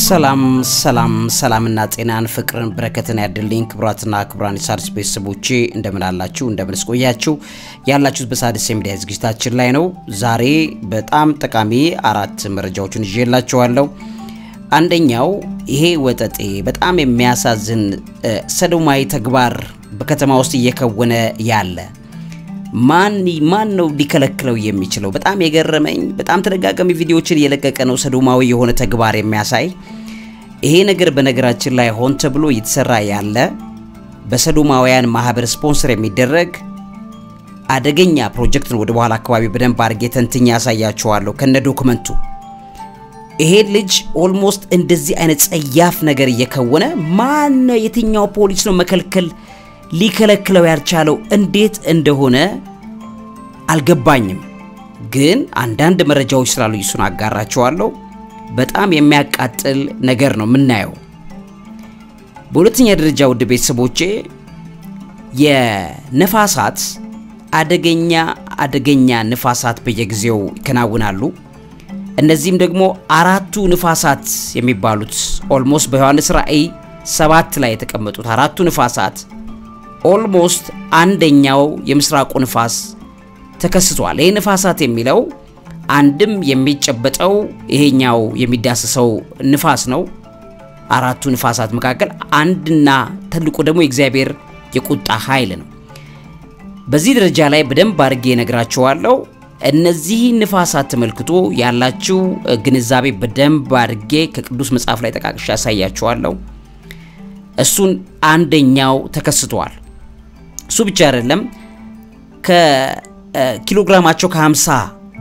ሰላምና ጤናን ፍቅርን በረከትን ያድልኝ ክብራትና ክብራን የሣድስ ቤተሰቦቼ እንደምን አላችሁ እንደምን ስቆያችሁ ያላችሁት በሣድስ ሚዲያ ዝግጅታችን ላይ ነው ዛሬ በጣም ጠቃሚ አራት መረጃዎችን ይዤላችኋለሁ አንደኛው ይሄ ወጠጤ በጣም የሚያሳዝን ሰዶማዊ ተግባር በከተማ ውስጥ እየከወነ ያለ ማን ነው ሊከለክለው የሚችለው በጣም የገረመኝ በጣም ተደጋጋሚ ቪዲዮዎችን እየለቀቀ ነው ሰዶማዊ የሆነ ተግባር የሚያሳይ ይሄ ነገር በነገራችን ላይ ሆን ተብሎ እየተሰራ ያለ በሰዶማውያን ማህበር ስፖንሰር የሚደረግ አደገኛ ፕሮጀክት ነው ወደ በኋላ አካባቢ በደንብ አድርጌ ተንትኛ ያሳያችኋለሁ ከነ ዶክመንቱ ይሄ ልጅ ኦልሞስት እንደዚህ አይነት ጸያፍ ነገር እየከወነ ማን የትኛው ፖሊስ ነው መከልከል ሊከለክለው ያልቻለው እንዴት እንደሆነ አልገባኝም ግን አንዳንድ መረጃዎች ስላሉ ይሱን አጋራቸዋለሁ በጣም የሚያቃጥል ነገር ነው ምናየው በሁለተኛ ደረጃ ወደ ቤተሰቦቼ የነፋሳት አደገኛ ነፋሳት በየጊዜው ይከናወናሉ እነዚህም ደግሞ አራቱ ነፋሳት የሚባሉት ኦልሞስት በዮሐንስ ራእይ 7 ላይ የተቀመጡት አራቱ ነፋሳት ኦልሞስት አንደኛው የምስራቁ ንፋስ ተከስቷል ይሄ ንፋሳት የሚለው አንድም የሚጨበጠው ይሄኛው የሚዳሰሰው ንፋስ ነው አራቱ ንፋሳት መካከል አንድና ትልቁ ደግሞ የእግዚአብሔር የቁጣ ኃይል ነው በዚህ ደረጃ ላይ በደንብ አድርጌ ነግራችኋለሁ እነዚህ ንፋሳት ተመልክቶ ያላችሁ ግንዛቤ በደንብ አድርጌ ከቅዱስ መጽሐፍ ላይ ተቃቅሻ ያሳያችኋለሁ እሱን አንደኛው ተከስቷል እሱ ብቻ አይደለም ከኪሎግራማቸው ከ50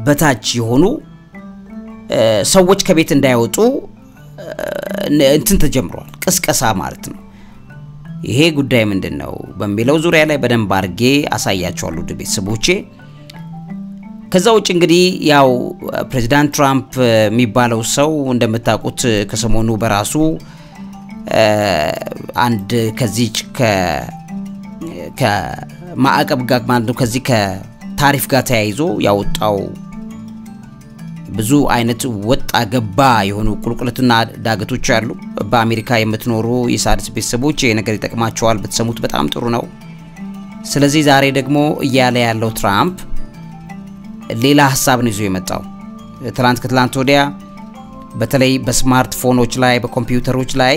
በታች የሆኑ ሰዎች ከቤት እንዳይወጡ እንትን ተጀምሯል ቅስቀሳ ማለት ነው ይሄ ጉዳይ ምንድነው በሚለው ዙሪያ ላይ በደንብ አድርጌ አሳያችኋለሁ ቤተሰቦቼ ከዛው እንግዲህ ያው ፕሬዝዳንት ትራምፕ የሚባለው ሰው እንደምታውቁት ከሰሞኑ በራሱ አንድ ከዚህ ከማዕቀብ ጋር ማለት ነው ከዚህ ከታሪፍ ጋር ተያይዞ ያወጣው ብዙ አይነት ወጣ ገባ የሆኑ ቁልቁለትና ዳገቶች አሉ በአሜሪካ የምትኖሩ የሣድስ ቤተሰቦች ይሄ ነገር ይጠቅማቸዋል በተሰሙት በጣም ጥሩ ነው ስለዚህ ዛሬ ደግሞ እያለ ያለው ትራምፕ ሌላ ሐሳብ ነው ይዞ የመጣው ከትላንት ወዲያ በተለይ በስማርትፎኖች ላይ በኮምፒውተሮች ላይ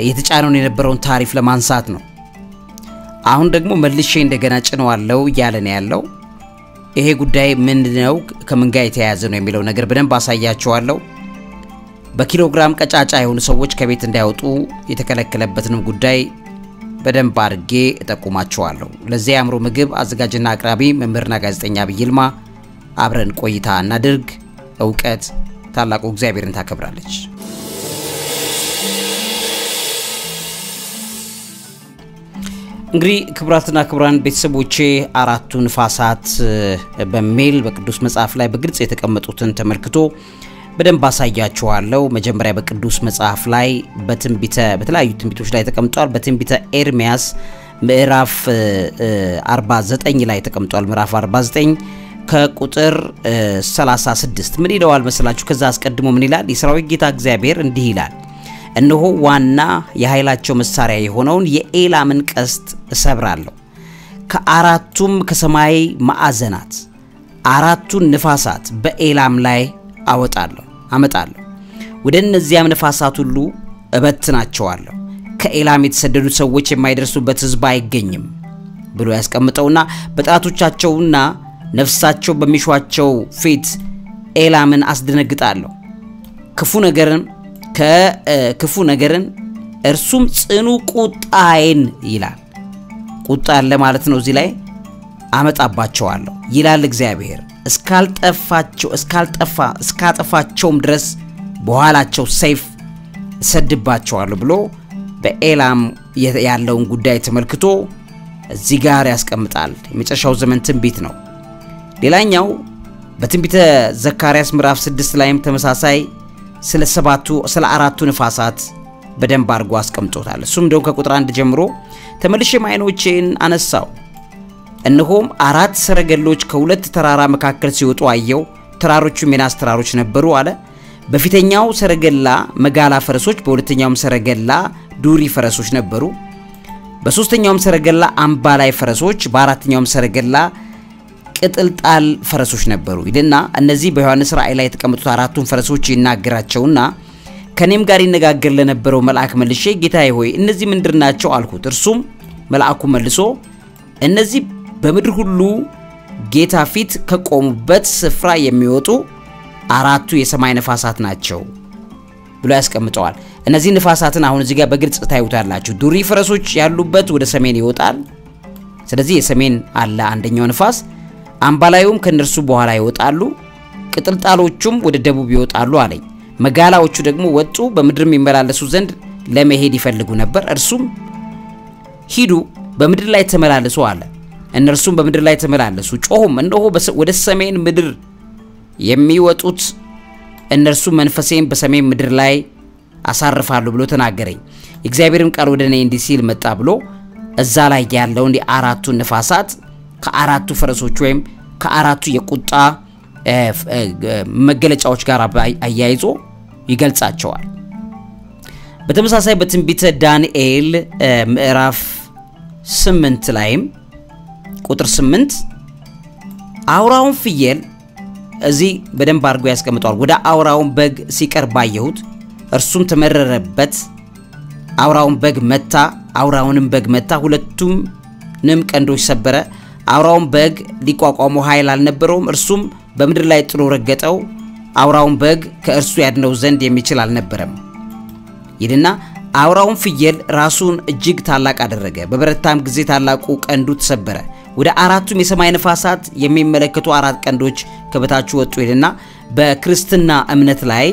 የተጫነውን የነበረውን ታሪፍ ለማንሳት ነው አሁን ደግሞ መልሼ እንደገና ጭነዋለው እያለ ነው ያለው ይሄ ጉዳይ ምንድነው ከምን ጋር የተያያዘ ነው የሚለው ነገር በደንብ አሳያችኋለሁ በኪሎግራም ቀጫጫ የሆኑ ሰዎች ከቤት እንዳይወጡ የተከለከለበትንም ጉዳይ በደንብ አድርጌ እጠቁማችኋለሁ ለዚህ አምሮ ምግብ አዘጋጅና አቅራቢ መምህርና ጋዜጠኛ ቢይልማ አብረን ቆይታ እናድርግ ዕውቀት ታላቁ እግዚአብሔርን ታከብራለች እንግዲህ ክብራትና ክብራን ቤተሰቦቼ አራቱ ንፋሳት በሚል በቅዱስ መጽሐፍ ላይ በግልጽ የተቀመጡትን ተመልክቶ በደንብ አሳያችኋለሁ መጀመሪያ በቅዱስ መጽሐፍ ላይ በተለያዩ ትንቢቶች ላይ ተቀምጧል በትንቢተ ኤርሚያስ ምዕራፍ 49 ላይ ተቀምጧል ምዕራፍ 49 ከቁጥር 36 ምን ይለዋል መሰላችሁ ከዛ አስቀድሞ ምን ይላል የሠራዊት ጌታ እግዚአብሔር እንዲህ ይላል እነሆ ዋና የኃይላቸው መሳሪያ የሆነውን የኤላምን ቀስት እሰብራለሁ ከአራቱም ከሰማይ ማዕዘናት አራቱን ንፋሳት በኤላም ላይ አመጣለሁ ወደ እነዚያም ንፋሳት ሁሉ እበትናቸዋለሁ ከኤላም የተሰደዱት ሰዎች የማይደርሱበት ህዝብ አይገኝም ብሎ ያስቀምጠውና በጣቶቻቸውና ነፍሳቸው በሚሿቸው ፊት ኤላምን አስደነግጣለሁ ክፉ ነገርን እርሱም ጽኑ ቁጣዬን ይላል ቁጣ አለ ማለት ነው እዚህ ላይ አመጣባቸዋለሁ ይላል እግዚአብሔር እስካጠፋቸውም ድረስ በኋላቸው ሰይፍ ሰድባቸዋለሁ ብሎ በኤላም ያለውን ጉዳይ ተመልክቶ እዚህ ጋር ያስቀምጣል የመጨረሻው ዘመን ትንቢት ነው ሌላኛው በትንቢተ ዘካርያስ ምዕራፍ 6 ላይም ተመሳሳይ ስለ አራቱ ንፋሳት በደንብ አድርጎ አስቀምጦታል እሱም ደግሞ ከቁጥር 1 ጀምሮ ተመልሼ አይኖቼን አነሳው እነሆም አራት ሰረገሎች ከሁለት ተራራ መካከል ሲወጡ አየው ተራሮቹ ሚናስ ተራሮች ነበሩ አለ በፊተኛው ሰረገላ መጋላ ፈረሶች በሁለተኛው ሰረገላ ዱሪ ፈረሶች ነበሩ በሶስተኛው ሰረገላ አምባላይ ፈረሶች በአራተኛው ሰረገላ ቅጥልጣል ፈረሶች ነበሩ ይልና እነዚህ በዮሐንስ ራእይ ላይ የተቀመጡት አራቱን ፈረሶች ይናገራቸውና ከኔም ጋር ይነጋገር ለነበረው መልአክ መልሼ ጌታዬ ሆይ እነዚህ ምንድርናቸው አልኩት እርሱም መልአኩ መልሶ እነዚህ በመድር ሁሉ ጌታ ፊት ከቆሙበት ስፍራ የሚወጡ አራቱ የሰማይ ነፋሳት ናቸው ብሎ ያስቀምጠዋል እነዚህ ነፋሳትን አሁን እዚህ ጋር በግልጽ ታዩታላችሁ ዱሪ ፈረሶች ያሉበት ወደ ሰሜን ይወጣል ስለዚህ የሰሜን አለ አንደኛው ነፋስ አምባላዩም ከነርሱ በኋላ ይወጣሉ ቅጥልጣሎቹም ወደ ደቡብ ይወጣሉ አለኝ መጋላዎቹ ደግሞ ወጡ በመድርም ይመላለሱ ዘንድ ለመሄድ ይፈልጉ ነበር እርሱም ሂዱ በመድር ላይ ተመላለሱ አለ እነርሱም በመድር ላይ ተመላለሱ ጮሁም እነሆ ወደ ሰሜን ምድር የሚወጡት እነርሱ መንፈሴን በሰሜን ምድር ላይ አሳርፋሉ ብሎ ተናገረኝ እግዚአብሔርም ቃል ወደኔ እንዲህ ሲል መጣ ብሎ እዛ ላይ ያለው እንዲ አራቱ ነፋሳት ከአራቱ ፈረሶች ወይም ከአራቱ የቁጣ መገለጫዎች ጋር አያይዞ ይገልጻቸዋል በተመሳሳይ በትንቢተ ዳንኤል ምዕራፍ 8 ላይም ቁጥር 8 አውራውን ፍየል እዚህ በደንብ አድርጎ ያስቀምጣል ወደ አውራውን በግ ሲቀርብ አየሁት እርሱም ተመረረበት አውራውን በግ መታ ሁለቱም ቀንዶች ሰበረ አውራውን በግ ሊቋቋሙ ኃይል አልነበረውም እርሱም በመድር ላይ ጥሎ ረገጠው አውራውን በግ ከእርሱ ያድነው ዘንድ የሚችል አልነበረም ይልና አውራውን ፍየል ራሱን እጅግ ታላቅ አደረገ በበረታም ጊዜ ታላቁ ቀንዱ ተሰበረ ወደ አራቱም የሰማይ ነፋሳት የሚመለከቱ አራት ቀንዶች ከበታቹ ወጡ ይልና በክርስትና እምነት ላይ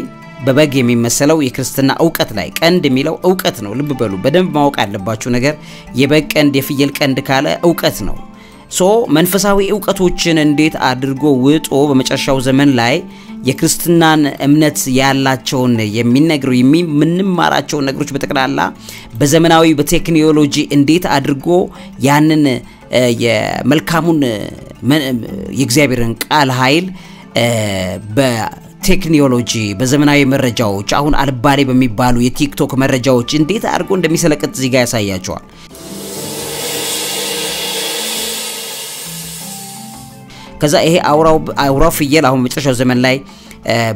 በበግ የሚመሰለው የክርስትና ዕውቀት ላይ ቀንድ የሚለው ዕውቀት ነው ልብ በሉ በደንብ ማወቅ ያለባችሁ ነገር የበግ ቀንድ የፍየል ቀንድ ካለ ዕውቀት ነው ሶ መንፈሳዊ ዕውቀቶችን እንዴት አድርጎ ውጦ በመጨረሻው ዘመን ላይ የክርስትናን እምነት ያላቸውን የሚነግሩ የምንማራቸው ነገሮች በተቀላላ በዘመናዊ በቴክኖሎጂ እንዴት አድርጎ ያንን የመልካሙን የእግዚአብሔርን ቃል ኃይል በቴክኖሎጂ በዘመናዊ መረጃዎች አሁን አልባሌ በሚባሉ የቲክቶክ መረጃዎች እንዴት አድርጎ እንደሚሰለቀጥ እዚህ ጋር ያሳያቸዋል ከዛ ይሄ አውራው ፍየል አሁን መጨረሻው ዘመን ላይ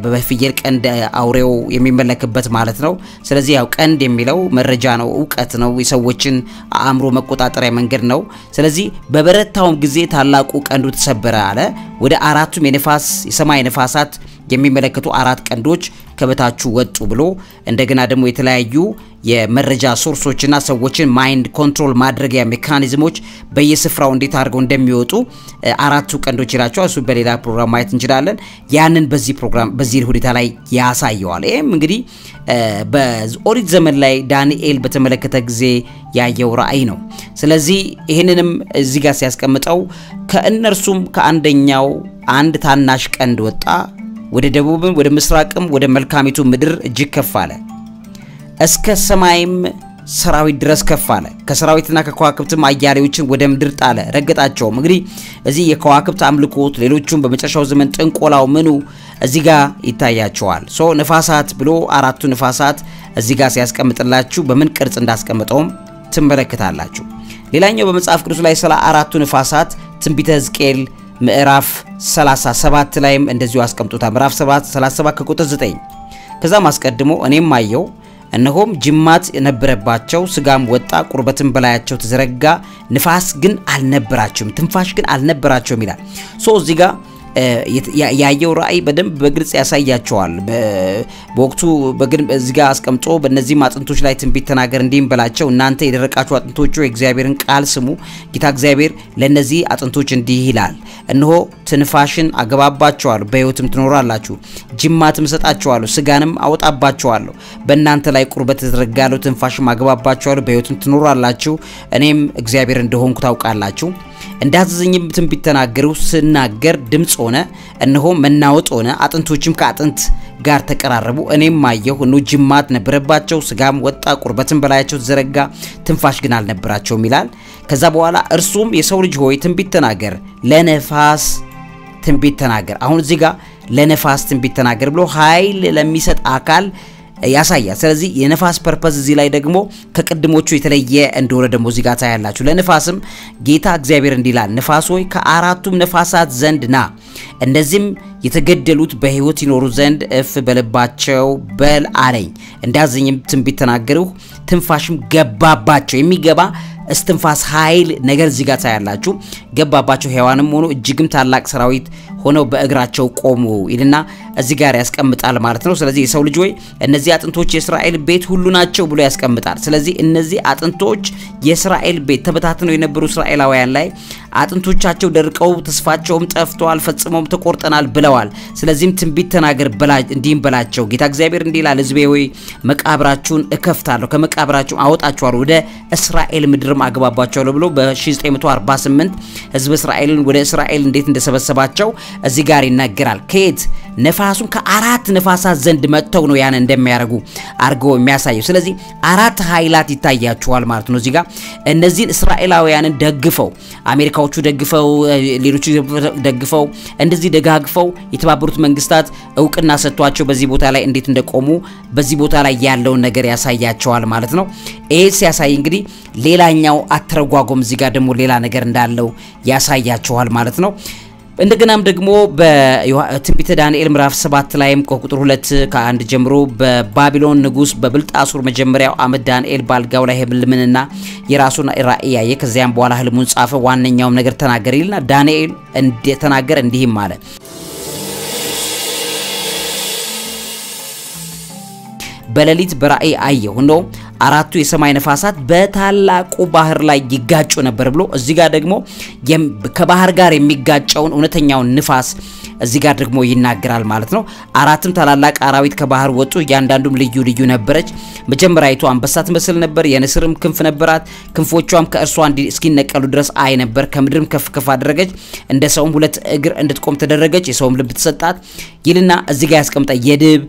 በፍየል ቀንድ አውሬው የሚመለክበት ማለት ነው ስለዚህ ያው ቀንድ የሚለው መረጃ ነው ዕውቀት ነው የሰዎችን አእምሮ መቆጣጠሪያ መንገድ ነው ስለዚህ በበረታውም ጊዜ ታላቁ ቀንዱ ተሰበረ አለ ወደ አራቱም የሰማይ ነፋሳት የሚመለከቱ አራት ቀንዶች ከበታቹ ወጡ ብሎ እንደገና ደግሞ የተለያዩ የመረጃ ሶርሶችና ሰዎችን ማይንድ ኮንትሮል ማድረጊያ ሜካኒዝሞች በየስፍራው እንዴት አድርገው እንደሚወጡ አራቱ ቀንዶች ይላቸው እሱ በሌላ ፕሮግራም ማየት እንችላለን ያንን በዚህ ፕሮግራም በዚህ ሁኔታ ላይ ያሳየዋል ይሄም እንግዲህ በኦሪት ዘመን ላይ ዳንኤል በተመለከተ ጊዜ ያየው ራእይ ነው ስለዚህ ይሄንንም እዚህ ጋር ሲያስቀምጠው ከእነርሱም ከአንደኛው አንድ ታናሽ ቀንድ ወጣ ወደ ደቡብም ወደ ምስራቅም ወደ መልካሚቱ ምድር እጅግ ከፍ አለ እስከ ሰማይም ሰራዊት ድረስ ከፍ አለ ከሰራዊትና ከከዋክብትም አያሌዎችን ወደ ምድር ጣለ ረገጣቸው እንግዲህ እዚህ የከዋክብት አምልኮት ሌሎቹም በመጨረሻው ዘመን ጥንቆላው ምኑ እዚህ ጋር ይታያቸዋል ሶ ነፋሳት ብሎ አራቱ ነፋሳት እዚህ ጋር ሲያስቀምጥላችሁ በምን ቅርጽ እንዳስቀምጠውም ትመለከታላችሁ ሌላኛው በመጽሐፍ ቅዱስ ላይ ስለ አራቱ ነፋሳት ትንቢተ ሕዝቅኤል ምዕራፍ 37 ላይም እንደዚሁ አስቀምጦታል ምዕራፍ 37 ከቁጥር 9 ከዛም አስቀድሞ እኔም አየው እነሆም ጅማት የነበረባቸው ስጋም ወጣ ቁርበትም በላያቸው ተዘረጋ ንፋስ ግን አልነበራቸውም ትንፋሽ ግን አልነበራቸውም ይላል ሶ እዚህ ጋር ያየው ራእይ በደንብ በግልጽ ያሳያቸዋል በወቅቱ በግን እዚህ ጋር አስቀምጦ በእነዚህ አጥንቶች ላይ ትንቢት ተናገር እንዲም በላቸው እናንተ የደረቃችሁ አጥንቶች የእግዚአብሔርን ቃል ስሙ ጌታ እግዚአብሔር ለነዚህ አጥንቶች እንዲህ ይላል እነሆ ትንፋሽን አገባባቸዋለሁ በሕይወትም ትኖራላችሁ ጅማትም ሰጣቸዋለሁ ስጋንም አወጣባቸዋለሁ በእናንተ ላይ ቁርበት ተዘረጋለሁ ትንፋሽም አገባባቸዋለሁ በሕይወትም ትኖራላችሁ እኔም እግዚአብሔር እንደሆንኩ ታውቃላችሁ እንዳዘዘኝም ትንቢት ተናገሩ ስናገር ድምጽ ሆነ እነሆ መናወጥ ሆነ አጥንቶችም ከአጥንት ጋር ተቀራረቡ እኔም ማየሁ እነሆ ጅማት ነበረባቸው ስጋም ወጣ ቁርበትም በላያቸው ተዘረጋ ትንፋሽ ግን አልነበራቸውም ይላል ከዛ በኋላ እርሱም የሰው ልጅ ሆይ ትንቢት ተናገር ለነፋስ ትንቢት ተናገር አሁን እዚህ ጋር ለነፋስ ትንቢት ተናገር ብሎ ኃይል ለሚሰጥ አካል ያሳያል። ስለዚህ የነፋስ ፐርፐዝ እዚህ ላይ ደግሞ ከቅድሞቹ የተለየ እንደሆነ ደግሞ እዚህ ጋር ታያላችሁ። ለነፋስም ጌታ እግዚአብሔር እንዲላል ነፋስ ሆይ ከአራቱም ነፋሳት ዘንድ ና፣ እንደዚህም የተገደሉት በሕይወት ይኖሩ ዘንድ እፍ በልባቸው በል አለኝ። እንዳዘኝም ትንቢት ተናገርሁ፣ ትንፋሽም ገባባቸው። የሚገባ እስትንፋስ ኃይል ነገር እዚህ ጋር ታያላችሁ። ገባባቸው ሕያዋንም ሆኖ እጅግም ታላቅ ሰራዊት ሆነው በእግራቸው ቆሙ ይልና እዚህ ጋር ያስቀምጣል ማለት ነው። ስለዚህ የሰው ልጅ ሆይ እነዚህ አጥንቶች የእስራኤል ቤት ሁሉ ናቸው ብሎ ያስቀምጣል። ስለዚህ እነዚህ አጥንቶች የእስራኤል ቤት ተበታትነው የነበሩ እስራኤላውያን ላይ አጥንቶቻቸው ደርቀው ተስፋቸውም ጠፍቷል፣ ፈጽሞም ተቆርጠናል ብለዋል። ስለዚህም ትንቢት ተናገር እንዲህም በላቸው ጌታ እግዚአብሔር እንዲህ ይላል፣ ሕዝቤ ሆይ መቃብራችሁን እከፍታለሁ፣ ከመቃብራችሁ አወጣችኋለሁ፣ ወደ እስራኤል ምድርም አገባባቸዋለሁ ብሎ በ1948 ሕዝብ እስራኤልን ወደ እስራኤል እንዴት እንደሰበሰባቸው እዚህ ጋር ይናገራል። ከየት ነፋሱን ከአራት ነፋሳት ዘንድ መጥተው ነው ያን እንደሚያረጉ አርገው የሚያሳየው። ስለዚህ አራት ኃይላት ይታያቸዋል ማለት ነው። እዚህ ጋር እነዚህን እስራኤላውያንን ደግፈው አሜሪካዎቹ ደግፈው ሌሎቹ ደግፈው እንደዚህ ደጋግፈው የተባበሩት መንግስታት እውቅና ሰጥቷቸው በዚህ ቦታ ላይ እንዴት እንደቆሙ በዚህ ቦታ ላይ ያለው ነገር ያሳያቸዋል ማለት ነው። ኤስ ያሳይ እንግዲህ ሌላኛው አተረጓጎም እዚህ ጋር ደግሞ ሌላ ነገር እንዳለው ያሳያቸዋል ማለት ነው። እንደገናም ደግሞ በትንቢተ ዳንኤል ምዕራፍ 7 ላይም ቁጥር 2 ከ1 ጀምሮ በባቢሎን ንጉስ በብልጣሶር መጀመሪያው አመት ዳንኤል ባልጋው ላይ ህልምንና የራሱን ራእይ ያየ፣ ከዚያም በኋላ ህልሙን ጻፈ፣ ዋነኛውም ነገር ተናገረ ይልና ዳንኤል እንደተናገረ እንዲህም አለ፣ በሌሊት በራእይ አየሁ ነው አራቱ የሰማይ ነፋሳት በታላቁ ባህር ላይ ይጋጩ ነበር ብሎ እዚህ ጋር ደግሞ ከባህር ጋር የሚጋጨውን እውነተኛውን ንፋስ እዚህ ጋር ደግሞ ይናገራል ማለት ነው። አራቱም ታላላቅ አራዊት ከባህር ወጡ፣ እያንዳንዱም ልዩ ልዩ ነበረች። መጀመሪያይቱ አንበሳ ትመስል ነበር፣ የንስርም ክንፍ ነበራት፣ ክንፎቿም ከእርሷ እስኪነቀሉ ድረስ አይ ነበር። ከምድርም ከፍ ከፍ አደረገች፣ እንደ ሰውም ሁለት እግር እንድትቆም ተደረገች፣ የሰውም ልብ ተሰጣት ይልና እዚህ ጋር ያስቀምጣ የድብ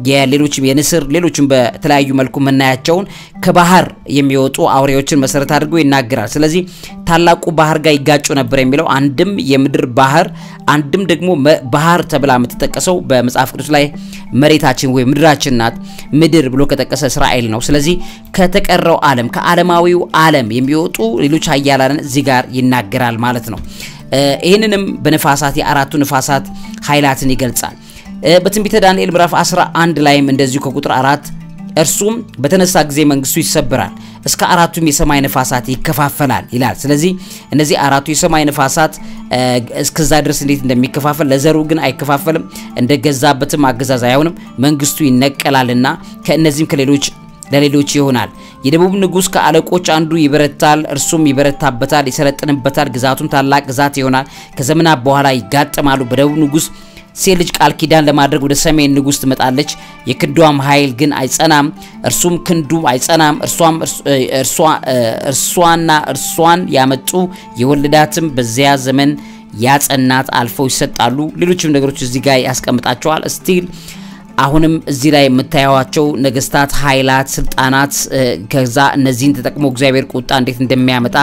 የሌሎችም የንስር ሌሎችም በተለያዩ መልኩ መናያቸውን ከባህር የሚወጡ አውሬዎችን መሰረት አድርጎ ይናገራል። ስለዚህ ታላቁ ባህር ጋር ይጋጩ ነበር የሚለው አንድም የምድር ባህር አንድም ደግሞ ባህር ተብላ የምትጠቀሰው በመጽሐፍ ቅዱስ ላይ መሬታችን ወይ ምድራችን ናት። ምድር ብሎ ከጠቀሰ እስራኤል ነው። ስለዚህ ከተቀረው ዓለም ከዓለማዊው ዓለም የሚወጡ ሌሎች ኃያላንን እዚህ ጋር ይናገራል ማለት ነው። ይህንንም በነፋሳት የአራቱ ነፋሳት ኃይላትን ይገልጻል። በትንቢተ ዳንኤል ምዕራፍ 11 ላይም እንደዚሁ ከቁጥር 4 እርሱም በተነሳ ጊዜ መንግስቱ ይሰበራል፣ እስከ አራቱም የሰማይ ነፋሳት ይከፋፈላል ይላል። ስለዚህ እነዚህ አራቱ የሰማይ ነፋሳት እስከዛ ድረስ እንዴት እንደሚከፋፈል ለዘሩ ግን አይከፋፈልም፣ እንደገዛበትም አገዛዝ አይሆንም፣ መንግስቱ ይነቀላልና ከእነዚህም ለሌሎች ይሆናል። የደቡብ ንጉስ ከአለቆች አንዱ ይበረታል፣ እርሱም ይበረታበታል፣ ይሰለጥንበታል፣ ግዛቱም ታላቅ ግዛት ይሆናል። ከዘመናት በኋላ ይጋጠማሉ። በደቡብ ንጉስ ሴት ልጅ ቃል ኪዳን ለማድረግ ወደ ሰሜን ንጉስ ትመጣለች። የክንዷም ኃይል ግን አይጸናም፣ እርሱም ክንዱ አይጸናም። እርሷን ያመጡ የወለዳትም በዚያ ዘመን ያጸናት አልፈው ይሰጣሉ። ሌሎችም ነገሮች እዚህ ጋር ያስቀምጣቸዋል። ስቲል አሁንም እዚህ ላይ የምታዩዋቸው ነገስታት፣ ኃይላት፣ ስልጣናት ከዛ እነዚህን ተጠቅሞ እግዚአብሔር ቁጣ እንዴት እንደሚያመጣ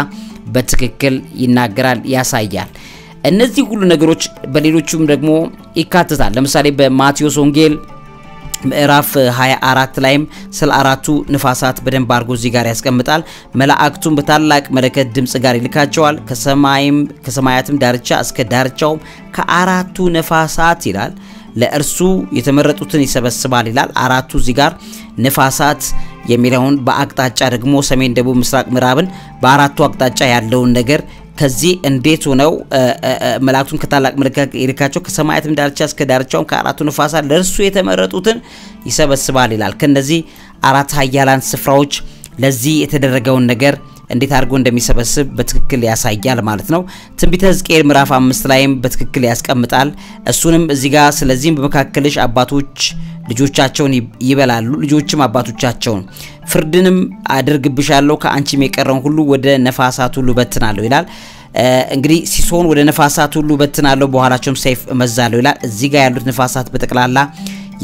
በትክክል ይናገራል፣ ያሳያል። እነዚህ ሁሉ ነገሮች በሌሎችም ደግሞ ይካተታል። ለምሳሌ በማቴዎስ ወንጌል ምዕራፍ 24 ላይም ስለ አራቱ ንፋሳት በደንብ አድርጎ እዚህ ጋር ያስቀምጣል። መላእክቱም በታላቅ መለከት ድምጽ ጋር ይልካቸዋል፣ ከሰማያትም ዳርቻ እስከ ዳርቻው ከአራቱ ነፋሳት ይላል ለእርሱ የተመረጡትን ይሰበስባል ይላል። አራቱ እዚህ ጋር ነፋሳት የሚለውን በአቅጣጫ ደግሞ ሰሜን፣ ደቡብ፣ ምስራቅ፣ ምዕራብን በአራቱ አቅጣጫ ያለውን ነገር ከዚህ እንዴት ሆነው መላእክቱን ከታላቅ መለከት ይልካቸው ከሰማያትም ዳርቻ እስከ ዳርቻው ከአራቱ ነፋሳት ለእርሱ የተመረጡትን ይሰበስባል ይላል። ከነዚህ አራት ኃያላን ስፍራዎች ለዚህ የተደረገውን ነገር እንዴት አድርጎ እንደሚሰበስብ በትክክል ያሳያል ማለት ነው። ትንቢተ ሕዝቅኤል ምዕራፍ 5 ላይም በትክክል ያስቀምጣል። እሱንም እዚህ ጋር ስለዚህም በመካከልሽ አባቶች ልጆቻቸውን ይበላሉ፣ ልጆችም አባቶቻቸውን፣ ፍርድንም አድርግብሻለሁ፣ ከአንቺም የቀረውን ሁሉ ወደ ነፋሳት ሁሉ በትናለሁ ይላል። እንግዲህ ሲሶን ወደ ነፋሳት ሁሉ በትናለሁ፣ በኋላቸውም ሰይፍ እመዛለሁ ይላል። እዚህ ጋር ያሉት ነፋሳት በጠቅላላ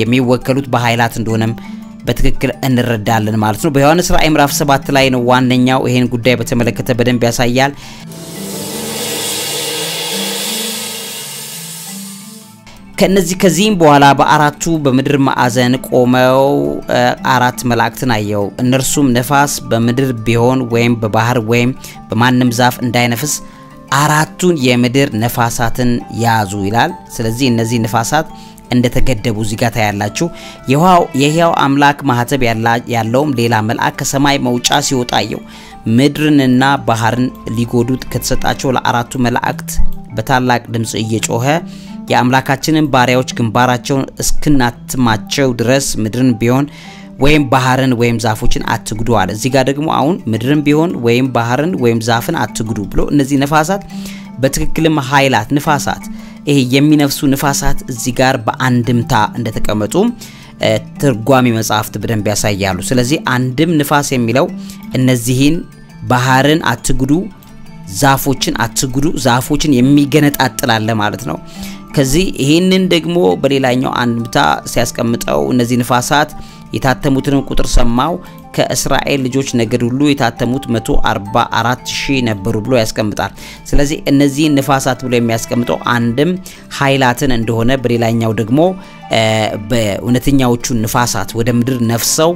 የሚወከሉት በኃይላት እንደሆነም በትክክል እንረዳለን ማለት ነው። በዮሐንስ ራእይ ምዕራፍ 7 ላይ ነው ዋነኛው ይሄን ጉዳይ በተመለከተ በደንብ ያሳያል። ከዚህም በኋላ በአራቱ በምድር ማዕዘን ቆመው አራት መላእክትን አየው እነርሱም ነፋስ በምድር ቢሆን ወይም በባህር ወይም በማንም ዛፍ እንዳይነፍስ አራቱን የምድር ነፋሳትን ያዙ ይላል ስለዚህ እነዚህ ነፋሳት እንደተገደቡ እዚጋ ታያላችሁ የሕያው አምላክ ማህተብ ያለውም ሌላ መልአክ ከሰማይ መውጫ ሲወጣየው ምድርንና ባህርን ሊጎዱት ከተሰጣቸው ለአራቱ መላእክት በታላቅ ድምጽ እየጮኸ የአምላካችንን ባሪያዎች ግንባራቸውን እስክናትማቸው ድረስ ምድርን ቢሆን ወይም ባህርን ወይም ዛፎችን አትጉዱ አለ እዚህ ጋር ደግሞ አሁን ምድርን ቢሆን ወይም ባህርን ወይም ዛፍን አትጉዱ ብሎ እነዚህ ነፋሳት በትክክልም ኃይላት ነፋሳት ይሄ የሚነፍሱ ነፋሳት እዚህ ጋር በአንድምታ እንደተቀመጡ ትርጓሜ መጻሕፍት በደንብ ያሳያሉ ስለዚህ አንድም ነፋስ የሚለው እነዚህን ባህርን አትጉዱ ዛፎችን አትጉዱ ዛፎችን የሚገነጣጥላል ማለት ነው ከዚህ ይሄንን ደግሞ በሌላኛው አንድምታ ሲያስቀምጠው እነዚህ ነፋሳት የታተሙትን ቁጥር ሰማው ከእስራኤል ልጆች ነገድ ሁሉ የታተሙት 144000 ነበሩ ብሎ ያስቀምጣል ስለዚህ እነዚህ ነፋሳት ብሎ የሚያስቀምጠው አንድም ኃይላትን እንደሆነ በሌላኛው ደግሞ በእውነተኛዎቹ ነፋሳት ወደ ምድር ነፍሰው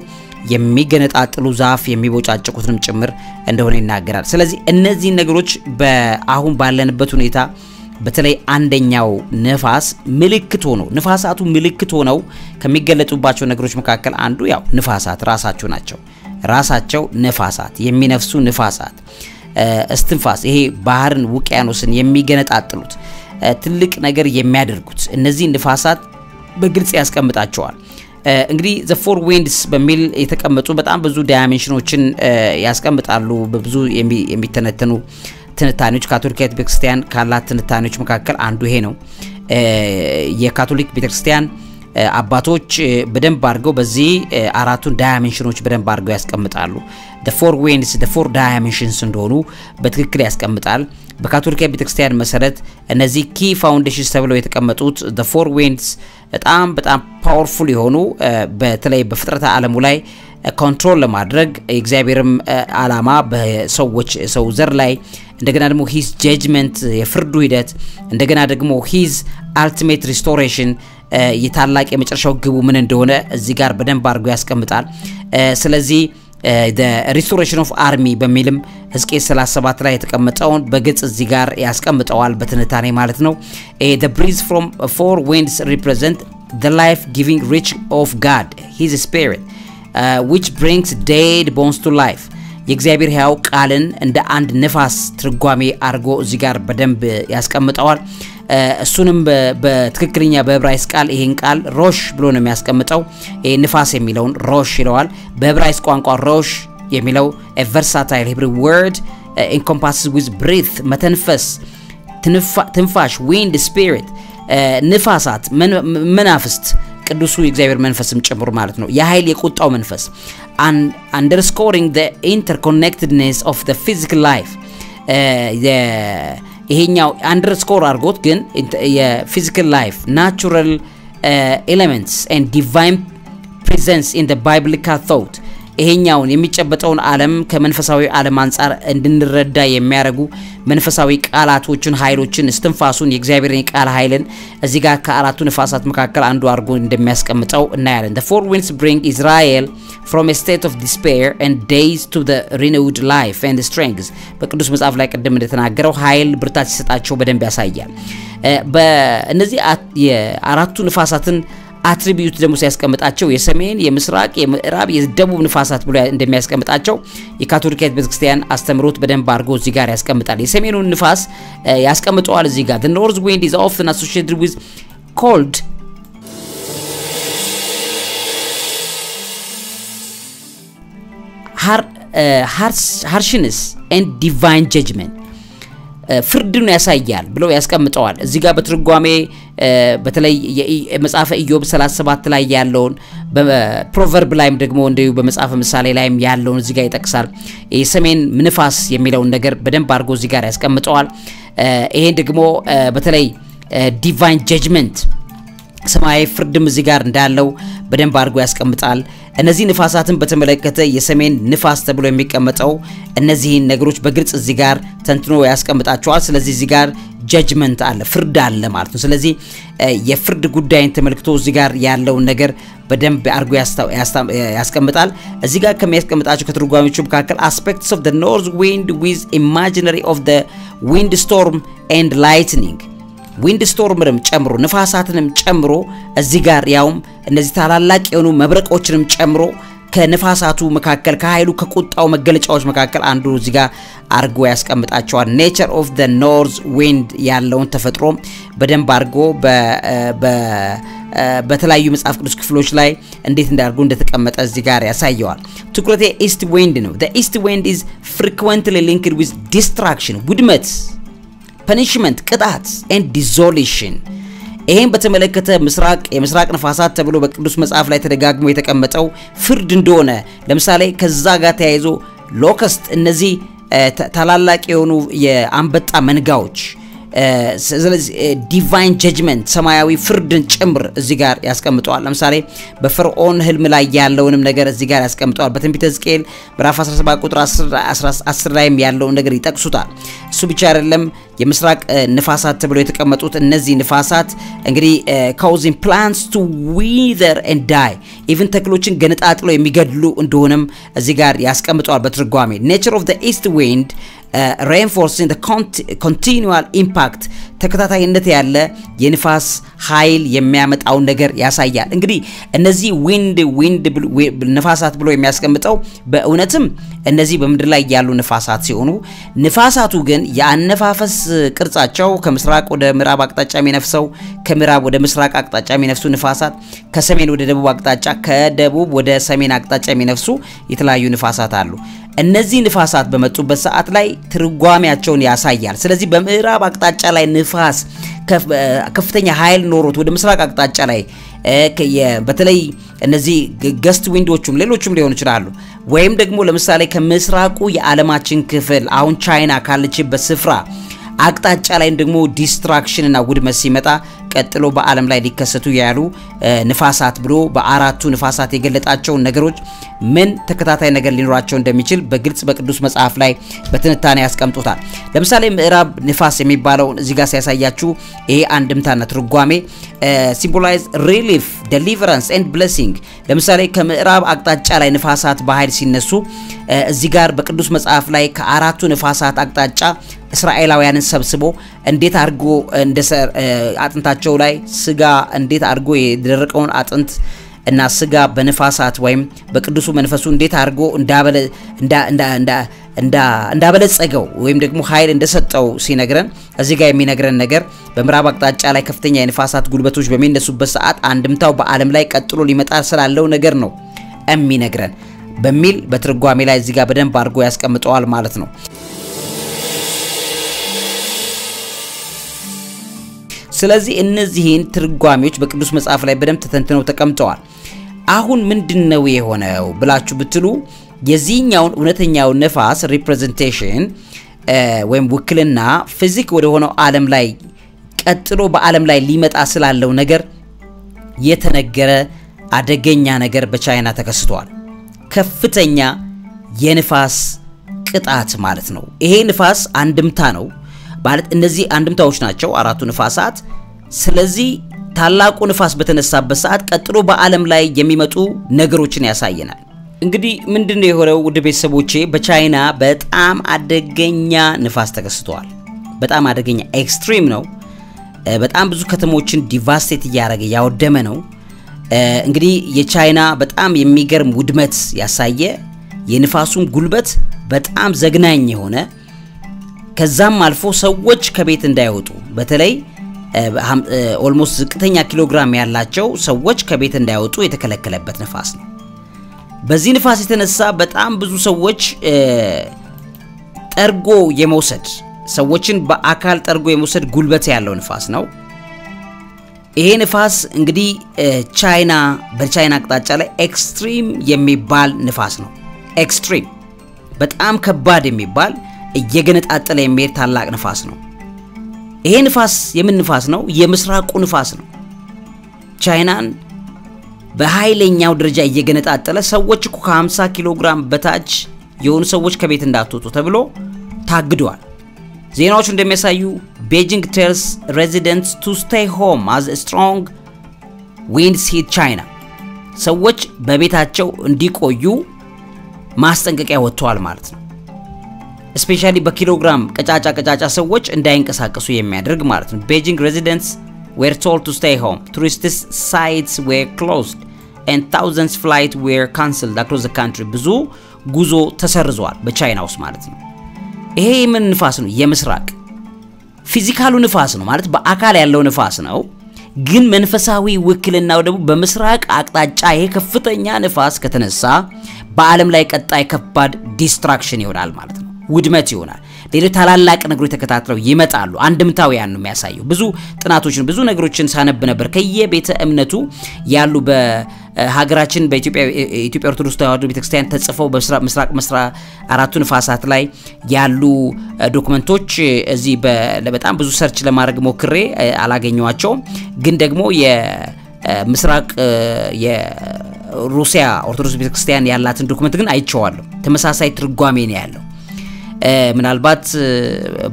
የሚገነጣጥሉ ዛፍ የሚቦጫጭቁትንም ጭምር እንደሆነ ይናገራል ስለዚህ እነዚህ ነገሮች በአሁን ባለንበት ሁኔታ በተለይ አንደኛው ነፋስ ምልክት ሆኖ ነፋሳቱ ምልክት ሆነው ከሚገለጡባቸው ነገሮች መካከል አንዱ ያው ነፋሳት ራሳቸው ነፋሳት የሚነፍሱ ነፋሳት እስትንፋስ ይሄ ባህርን ውቅያኖስን የሚገነጣጥሉት ትልቅ ነገር የሚያደርጉት እነዚህ ነፋሳት በግልጽ ያስቀምጣቸዋል እንግዲህ the four winds በሚል የተቀመጡ በጣም ብዙ ዳይሜንሽኖችን ያስቀምጣሉ በብዙ የሚተነተኑ ትንታኔዎች ካቶሊክ ቤተክርስቲያን ካላት ትንታኔዎች መካከል አንዱ ይሄ ነው የካቶሊክ ቤተክርስቲያን አባቶች በደንብ አድርገው በዚህ አራቱን ዳይሜንሽኖች በደንብ አድርገው ያስቀምጣሉ the four winds the four dimensions እንደሆኑ በትክክል ያስቀምጣል በካቶሊክ ቤተክርስቲያን መሰረት እነዚህ key foundations ተብለው የተቀመጡት the four winds በጣም ፓወርፉል የሆኑ በተለይ በፍጥረታ ዓለሙ ላይ ኮንትሮል ለማድረግ እግዚአብሔርም ዓላማ በሰዎች ሰው ዘር ላይ እንደገና ደግሞ his judgment የፍርዱ ሂደት እንደገና ደግሞ his ultimate restoration የታላቅ የመጨረሻው ግቡ ምን እንደሆነ እዚህ ጋር በደንብ አድርጎ ያስቀምጣል ስለዚህ the restoration of army በሚልም ሕዝቅኤል 37 ላይ የተቀመጠውን በግልጽ እዚህ ጋር ያስቀምጠዋል በትንታኔ ማለት ነው the breeze from four winds represent the life giving reach of God his spirit which brings dead bones to life የእግዚአብሔር ሕያው ቃልን እንደ አንድ ነፋስ ትርጓሜ አርጎ እዚህ ጋር በደንብ ያስቀምጠዋል እሱንም በትክክለኛ በዕብራይስጥ ቃል ይሄን ቃል ሮሽ ብሎ ነው የሚያስቀምጠው ይሄ ነፋስ የሚለውን ሮሽ ይለዋል በዕብራይስጥ ቋንቋ ሮሽ የሚለው a versatile Hebrew word encompasses with breath መተንፈስ ትንፋሽ wind spirit ነፋሳት መናፍስት ቅዱሱ የእግዚአብሔር መንፈስም ጭምር ማለት ነው የኃይል የቁጣው መንፈስ underscoring the interconnectedness of the physical life ይሄኛው underscore አርጎት ግን የphysical life natural elements and divine presence in the biblical thought ይሄኛውን የሚጨበጠውን ዓለም ከመንፈሳዊ ዓለም አንፃር እንድንረዳ የሚያረጉ መንፈሳዊ ቃላቶችን ኃይሎችን እስትንፋሱን የእግዚአብሔርን ቃል ኃይልን እዚህ ጋር ከአራቱ ነፋሳት መካከል አንዱ አርጎ እንደሚያስቀምጠው እናያለን the four winds bring Israel from a state of despair and days to the renewed life and strength በቅዱስ መጽሐፍ ላይ ቀደም እንደተናገረው ኃይል ብርታት ሲሰጣቸው በደንብ ያሳያል በእነዚህ የአራቱ ነፋሳትን አትሪቢዩት ደግሞ ሲያስቀምጣቸው የሰሜን የምስራቅ የምዕራብ የደቡብ ንፋሳት ብሎ እንደሚያስቀምጣቸው የካቶሊክ ቤተክርስቲያን አስተምሮት በደንብ አርጎ እዚህ ጋር ያስቀምጣል የሰሜኑን ንፋስ ያስቀምጠዋል እዚህ ጋር the north wind is often associated with cold harshness and divine judgment ፍርድን ያሳያል ብለው ያስቀምጠዋል እዚህ ጋር በትርጓሜ በተለይ የመጽሐፈ ኢዮብ 37 ላይ ያለውን በፕሮቨርብ ላይም ደግሞ እንደው በመጽሐፈ ምሳሌ ላይም ያለውን እዚህ ጋር ይጠቅሳል የሰሜን ንፋስ የሚለውን ነገር በደንብ አርጎ እዚህ ጋር ያስቀምጠዋል ይሄን ደግሞ በተለይ ዲቫይን ጀጅመንት ሰማያዊ ፍርድም እዚህ ጋር እንዳለው በደንብ አርጎ ያስቀምጣል እነዚህ ንፋሳትን በተመለከተ የሰሜን ንፋስ ተብሎ የሚቀመጠው እነዚህን ነገሮች በግልጽ እዚህ ጋር ተንትኖ ያስቀምጣቸዋል። ስለዚህ እዚህ ጋር ጀጅመንት አለ ፍርድ አለ ማለት ነው። ስለዚህ የፍርድ ጉዳይን ተመልክቶ እዚህ ጋር ያለውን ነገር በደንብ አርጎ ያስቀምጣል። እዚህ ጋር ከሚያስቀምጣቸው ከትርጓሜዎቹ መካከል aspects of the north wind with imaginary of the wind storm and lightning ዊንድ ስቶርምንም ጨምሮ ንፋሳትንም ጨምሮ እዚህ ጋር ያውም እነዚህ ታላላቅ የሆኑ መብረቆችንም ጨምሮ ከንፋሳቱ መካከል ከኃይሉ ከቁጣው መገለጫዎች መካከል አንዱ እዚህ ጋር አርጎ ያስቀምጣቸዋል። nature of the north wind ያለውን ተፈጥሮ በደንብ አርጎ በተለያዩ መጽሐፍ ቅዱስ ክፍሎች ላይ እንዴት እንዳርጉ እንደተቀመጠ እዚህ ጋር ያሳየዋል። ትኩረቴ east wind ነው። the east wind is frequently linked with destruction ውድመት punishment ቅጣት and dissolution ይሄን በተመለከተ የምስራቅ ንፋሳት ተብሎ በቅዱስ መጽሐፍ ላይ ተደጋግሞ የተቀመጠው ፍርድ እንደሆነ ለምሳሌ ከዛ ጋር ተያይዞ ሎከስት እነዚህ ታላላቅ የሆኑ የአንበጣ መንጋዎች ስለዚህ ዲቫይን ጀጅመንት ሰማያዊ ፍርድን ጭምር እዚህ ጋር ያስቀምጣል። ለምሳሌ በፈርዖን ህልም ላይ ያለውንም ነገር እዚህ ጋር ያስቀምጣል። በትንቢተ ሕዝቅኤል ምዕራፍ 17 ቁጥር 10 ላይም ያለውን ነገር ይጠቅሱታል። እሱ ብቻ አይደለም የምስራቅ ንፋሳት ተብሎ የተቀመጡት እነዚህ ንፋሳት እንግዲህ causing plants to wither and die even ተክሎችን ገነጣጥለው የሚገድሉ እንደሆነም እዚህ ጋር ያስቀምጣል በትርጓሜ nature of the east wind reinforcing the continual impact ተከታታይነት ያለ የንፋስ ኃይል የሚያመጣው ነገር ያሳያል። እንግዲህ እነዚህ wind ንፋሳት ብሎ የሚያስቀምጠው በእውነትም እነዚህ በመድር ላይ ያሉ ንፋሳት ሲሆኑ ንፋሳቱ ግን ያነፋፈስ ቅርጻቸው ከምስራቅ ወደ ምዕራብ አቅጣጫ የሚነፍሰው ከምዕራብ ወደ ምስራቅ አቅጣጫ የሚነፍሱ ንፋሳት ከሰሜን ወደ ደቡብ አቅጣጫ ከደቡብ ወደ ሰሜን አቅጣጫ የሚነፍሱ የተለያዩ ንፋሳት አሉ። እነዚህ ንፋሳት በመጡበት ሰዓት ላይ ትርጓሜያቸውን ያሳያል። ስለዚህ በምዕራብ አቅጣጫ ላይ ንፋስ ከፍተኛ ኃይል ኖሮት ወደ ምስራቅ አቅጣጫ ላይ በተለይ እነዚህ ገስት ዊንዶቹም ሌሎችም ሊሆኑ ይችላሉ ወይም ደግሞ ለምሳሌ ከምስራቁ የዓለማችን ክፍል አሁን ቻይና ካለችበት ስፍራ አቅጣጫ ላይ ደግሞ ዲስትራክሽን እና ውድመት ሲመጣ ቀጥሎ በዓለም ላይ ሊከሰቱ ያሉ ንፋሳት ብሎ በአራቱ ንፋሳት የገለጣቸው ነገሮች ምን ተከታታይ ነገር ሊኖራቸው እንደሚችል በግልጽ በቅዱስ መጽሐፍ ላይ በትንታኔ ያስቀምጡታል። ለምሳሌ ምዕራብ ንፋስ የሚባለው እዚህ ጋር ሲያሳያችሁ ይሄ አንድምታና ትርጓሜ ሲምቦላይዝ ሪሊፍ ዴሊቨራንስ ኤንድ ብሌሲንግ ለምሳሌ ከምዕራብ አቅጣጫ ላይ ንፋሳት በኃይል ሲነሱ እዚህ ጋር በቅዱስ መጽሐፍ ላይ ከአራቱ ንፋሳት አቅጣጫ እስራኤላውያንን ሰብስቦ እንዴት አርጎ እንደሰር አጥንታቸው ላይ ስጋ እንዴት አርጎ የደረቀውን አጥንት እና ስጋ በንፋሳት ወይም በቅዱሱ መንፈሱ እንዴት አርጎ እንዳበለጸገው ወይም ደግሞ ኃይል እንደሰጠው ሲነግረን እዚህ ጋር የሚነግረን ነገር በምዕራብ አቅጣጫ ላይ ከፍተኛ የንፋሳት ጉልበቶች በሚነሱበት ሰዓት አንድምታው በዓለም ላይ ቀጥሎ ሊመጣ ስላለው ነገር ነው የሚነግረን በሚል በትርጓሜ ላይ እዚህ ጋር በደንብ አርጎ ያስቀምጠዋል ማለት ነው። ስለዚህ እነዚህን ትርጓሜዎች በቅዱስ መጽሐፍ ላይ በደንብ ተተንትነው ተቀምጠዋል። አሁን ምንድነው የሆነው ብላችሁ ብትሉ የዚህኛውን እውነተኛው ነፋስ ሪፕሬዘንቴሽን ወይም ውክልና ፊዚክ ወደ ሆነው ዓለም ላይ ቀጥሎ በዓለም ላይ ሊመጣ ስላለው ነገር የተነገረ አደገኛ ነገር በቻይና ተከስቷል። ከፍተኛ የንፋስ ቅጣት ማለት ነው። ይሄ ንፋስ አንድምታ ነው ማለት እነዚህ አንድምታዎች ናቸው አራቱ ንፋሳት። ስለዚህ ታላቁ ንፋስ በተነሳበት ሰዓት ቀጥሎ በዓለም ላይ የሚመጡ ነገሮችን ያሳየናል። እንግዲህ ምንድነው የሆነው ውድ ቤተሰቦቼ በቻይና በጣም አደገኛ ንፋስ ተከስቷል። በጣም አደገኛ ኤክስትሪም ነው። በጣም ብዙ ከተሞችን ዲቫስቴት ያደረገ ያወደመ ነው። እንግዲህ የቻይና በጣም የሚገርም ውድመት ያሳየ የንፋሱን ጉልበት በጣም ዘግናኝ የሆነ ከዛም አልፎ ሰዎች ከቤት እንዳይወጡ በተለይ ኦልሞስት ዝቅተኛ ኪሎግራም ያላቸው ሰዎች ከቤት እንዳይወጡ የተከለከለበት ንፋስ ነው። በዚህ ንፋስ የተነሳ በጣም ብዙ ሰዎች ጠርጎ የመውሰድ ሰዎችን በአካል ጠርጎ የመውሰድ ጉልበት ያለው ንፋስ ነው። ይሄ ንፋስ እንግዲህ ቻይና በቻይና አቅጣጫ ላይ ኤክስትሪም የሚባል ንፋስ ነው። ኤክስትሪም በጣም ከባድ የሚባል እየገነጣጠለ የሚሄድ ታላቅ ንፋስ ነው። ይሄ ንፋስ የምን ንፋስ ነው? የምስራቁ ንፋስ ነው። ቻይናን በኃይለኛው ደረጃ እየገነጣጠለ ሰዎች እኮ ከ50 ኪሎ ግራም በታች የሆኑ ሰዎች ከቤት እንዳትወጡ ተብሎ ታግደዋል። ዜናዎቹ እንደሚያሳዩ Beijing tells residents to stay home as a strong winds hit China. ሰዎች በቤታቸው እንዲቆዩ ማስጠንቀቂያ ወጥቷል ማለት ነው። especially በኪሎግራም ቀጫጫ ሰዎች እንዳይንቀሳቀሱ የሚያደርግ ማለት ነው። Beijing residents were told to stay home. Tourist sites were closed and thousands flights were cancelled across the country. ብዙ ጉዞ ተሰርዟል በቻይና ውስጥ ማለት ነው። ይሄ ምን ንፋስ ነው? የምስራቅ ፊዚካሉ ንፋስ ነው ማለት በአካል ያለው ንፋስ ነው። ግን መንፈሳዊ ውክልናው ደግሞ በምስራቅ አቅጣጫ ይሄ ከፍተኛ ንፋስ ከተነሳ በአለም ላይ ቀጣይ ከባድ ዲስትራክሽን ይሆናል ማለት ነው። ውድመት ይሆናል። ሌሎች ታላላቅ ነገሮች ተከታትለው ይመጣሉ። አንድምታውያን ነው የሚያሳየው። ብዙ ጥናቶችን ብዙ ነገሮችን ሳነብ ነበር ከየቤተ እምነቱ ያሉ በሀገራችን በኢትዮጵያ ኦርቶዶክስ ተዋሕዶ ቤተክርስቲያን ተጽፈው በምስራቅ አራቱ ንፋሳት ላይ ያሉ ዶክመንቶች እዚህ በጣም ብዙ ሰርች ለማድረግ ሞክሬ አላገኘዋቸውም። ግን ደግሞ የምስራቅ የሩሲያ ኦርቶዶክስ ቤተክርስቲያን ያላትን ዶክመንት ግን አይቼዋለሁ። ተመሳሳይ ትርጓሜ ነው ያለው። ምናልባት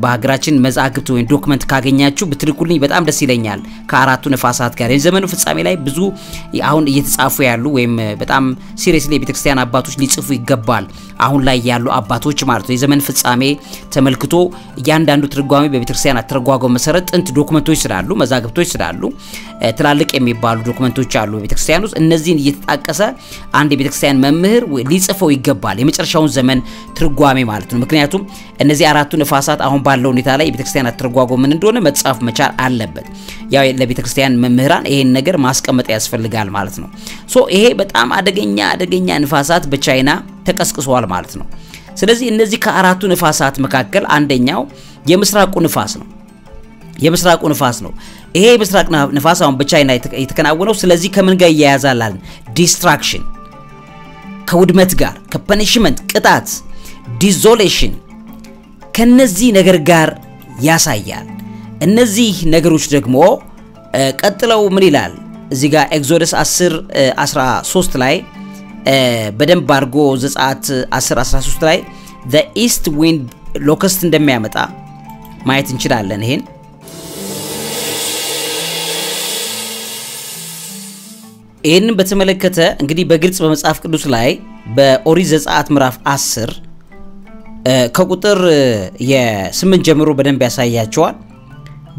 በሀገራችን መዛግብት ወይ ዶክመንት ካገኛችሁ ብትልኩልኝ በጣም ደስ ይለኛል። ከአራቱ ንፋሳት ጋር የዘመኑ ፍጻሜ ላይ ብዙ አሁን እየተጻፉ ያሉ ወይም በጣም ሲሪየስሊ ቤተክርስቲያን አባቶች ሊጽፉ ይገባል። አሁን ላይ ያሉ አባቶች ማለት ነው የዘመን ፍጻሜ ተመልክቶ እያንዳንዱ ትርጓሜ በቤተክርስቲያን አተረጓጎም መሰረት ጥንት ዶክመንቶች ስላሉ መዛግብቶች ስላሉ ትላልቅ የሚባሉ ዶክመንቶች አሉ በቤተክርስቲያን ውስጥ እነዚህን እየተጣቀሰ አንድ የቤተክርስቲያን መምህር ሊጽፈው ይገባል የመጨረሻውን ዘመን ትርጓሜ ማለት ነው። ምክንያቱም እነዚህ አራቱ ንፋሳት አሁን ባለው ሁኔታ ላይ የቤተክርስቲያን አተረጓጎም ምን እንደሆነ መጻፍ መቻል አለበት። ያው ለቤተክርስቲያን መምህራን ይሄን ነገር ማስቀመጥ ያስፈልጋል ማለት ነው። ይሄ በጣም አደገኛ ንፋሳት በቻይና ተቀስቅሷል ማለት ነው። ስለዚህ እነዚህ ከአራቱ ንፋሳት መካከል አንደኛው የምስራቁ ንፋስ ነው። ይሄ የምስራቅ ንፋስ አሁን በቻይና የተከናወነው ስለዚህ ከምን ጋር ያያዛል? ዲስትራክሽን ከውድመት ጋር ከፐኒሽመንት ቅጣት ዲዞሌሽን ከነዚህ ነገር ጋር ያሳያል። እነዚህ ነገሮች ደግሞ ቀጥለው ምን ይላል? እዚህ ጋር ኤግዞደስ 10:13 ላይ በደንብ አርጎ ዘጸአት 10:13 ላይ the east wind locust እንደሚያመጣ ማየት እንችላለን። ይሄን በተመለከተ እንግዲህ በግልጽ በመጽሐፍ ቅዱስ ላይ በኦሪት ዘጸአት ምዕራፍ 10 ከቁጥር የ8 ጀምሮ በደንብ ያሳያቸዋል።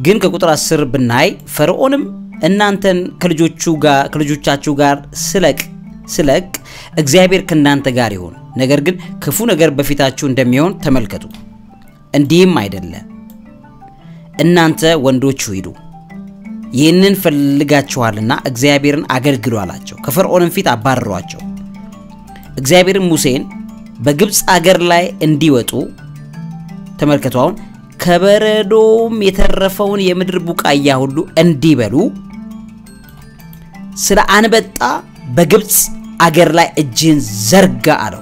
ግን ከቁጥር 10 ብናይ ፈርዖንም እናንተን ከልጆቻችሁ ጋር ስለቅ እግዚአብሔር ከናንተ ጋር ይሁን፣ ነገር ግን ክፉ ነገር በፊታችሁ እንደሚሆን ተመልከቱ። እንዲህም አይደለም እናንተ ወንዶች ሂዱ ይህንን ፈልጋችኋልና እግዚአብሔርን አገልግሉ አላቸው። ከፈርዖንም ፊት አባረሯቸው። እግዚአብሔርም ሙሴን በግብጽ አገር ላይ እንዲወጡ ተመልከቱ። አሁን ከበረዶም የተረፈውን የምድር ቡቃያ ሁሉ እንዲበሉ ስለ አንበጣ በግብጽ አገር ላይ እጅን ዘርጋ አለው።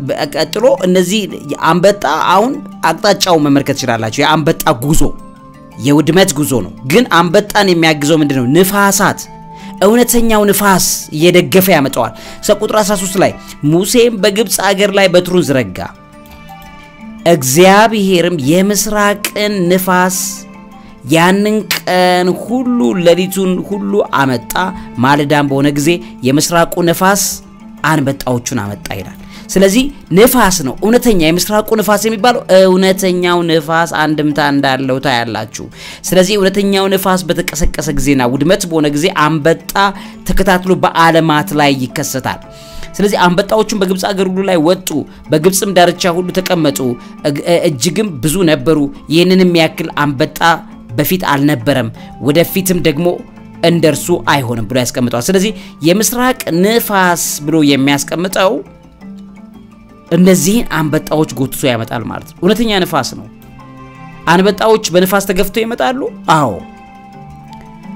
በቀጥሎ እነዚህ አንበጣ አሁን አቅጣጫው መመልከት ይችላልላችሁ። የአንበጣ ጉዞ የውድመት ጉዞ ነው። ግን አንበጣን የሚያግዘው ምንድነው? ንፋሳት እውነተኛው ንፋስ እየደገፈ ያመጣዋል። ቁጥር 13 ላይ ሙሴም በግብጽ አገር ላይ በትሩን ዘረጋ፣ እግዚአብሔርም የምስራቅን ንፋስ ያንን ቀን ሁሉ ሌሊቱን ሁሉ አመጣ፣ ማለዳም በሆነ ጊዜ የምስራቁ ንፋስ አንበጣዎቹን አመጣ ይላል። ስለዚህ ንፋስ ነው እውነተኛ የምስራቁ ንፋስ የሚባለው እውነተኛው ንፋስ አንድምታ እንዳለው ታያላችሁ። ስለዚህ እውነተኛው ንፋስ በተቀሰቀሰ ጊዜና ውድመት በሆነ ጊዜ አንበጣ ተከታትሎ በአለማት ላይ ይከሰታል። ስለዚህ አንበጣዎቹን በግብጽ አገር ሁሉ ላይ ወጡ፣ በግብጽም ዳርቻ ሁሉ ተቀመጡ፣ እጅግም ብዙ ነበሩ። ይህንንም ያክል አንበጣ በፊት አልነበረም፣ ወደፊትም ደግሞ እንደርሱ አይሆንም ብሎ ያስቀምጣል። ስለዚህ የምስራቅ ንፋስ ብሎ የሚያስቀምጠው እነዚህን አንበጣዎች ጎትቶ ያመጣል ማለት ነው። እውነተኛ ንፋስ ነው። አንበጣዎች በንፋስ ተገፍተው ይመጣሉ። አዎ